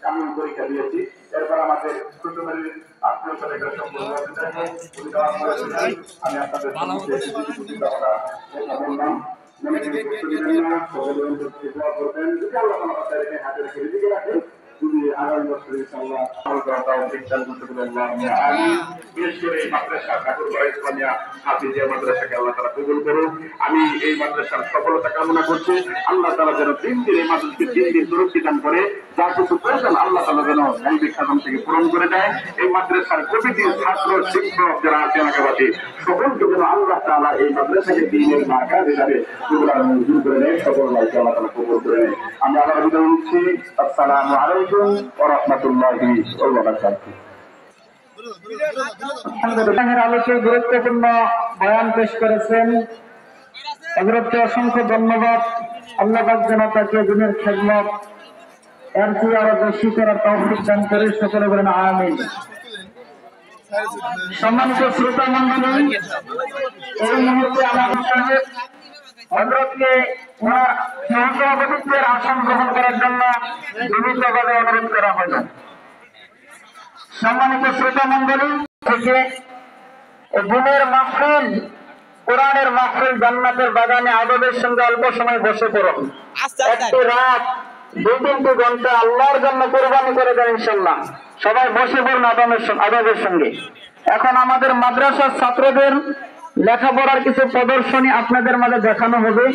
আমি পরীক্ষা দিয়েছি। এরপর আমাদের কুটুমের আত্মীয় স্বজন সম্পর্ক আমি আপনাদের বললাম মনে করে কষ্ট দিবেন না, সকলে দোয়া করবেন। যদি আল্লাহ তাআলা হাতে রেখে রিজিকে রাখে, যদি আগামী বছর ইনশাআল্লাহ বিশেষ করে এই মাদ্রাসা ঠাকুরগাঁও ইসলামিয়া হাফিজিয়া মাদ্রাসাকে আল্লাহ তাআলা কবুল করুন। আমি এই মাদ্রাসার সফলতা কামনা করছি। আল্লাহ তাআলা যেন দিন এই মাদ্রাসাকে দিন সুরক্ষিত দান করে, যা কিছু প্রয়োজন আল্লাহ তাআলা যেন গায়বী খাজানা থেকে পূরণ করে দেয়। এই মাদ্রাসার প্রতিটি ছাত্র শিক্ষক যারা আছে এলাকাবাসী সকলকে যেন আল্লাহ তাআলা এই মাদ্রাসাকে দিনের মার্কা হিসাবে মঞ্জুর করে দেয়। সকল ভাইকে আল্লাহ তাআলা কবুল করে নেয়। আমরা আবার বিদায় নিচ্ছি। আসসালামু আলাইকুম ওয়া রাহমাতুল্লাহি ওয়া বারাকাতুহু। আলোচনায় গুরুত্বপূর্ণ বয়ান পেশ করেছেন। হযরতকে অসংখ্য ধন্যবাদ। আল্লাহ পাক যেন তাকে দিনের খেদমত এর চেয়ে আরো বেশি করার তৌফিক দান করে, সকলে বলেন আমিন। সম্মানিত শ্রোতা মণ্ডলী, এই মুহূর্তে আমাদের সাহেব হযরতকে ওনার সহসভাপতিত্বের আসন গ্রহণ করার জন্য বিনীতভাবে অনুরোধ করা হল। সম্মানিত শ্রোতা মণ্ডলী, থেকে দিনের মাহফিল, কোরআনের মাহফিল, জান্নাতের বাগানে আদবের সঙ্গে অল্প সময় বসে পড়ুন। একটি রাত 2-3 ঘন্টা আল্লাহর জন্য কোরবানি করে দেন ইনশাআল্লাহ। সবাই বসে পড়ুন আদবের সঙ্গে। এখন আমাদের মাদ্রাসার ছাত্রদের লেখাপড়ার কিছু প্রদর্শনী আপনাদের মাঝে দেখানো হবে।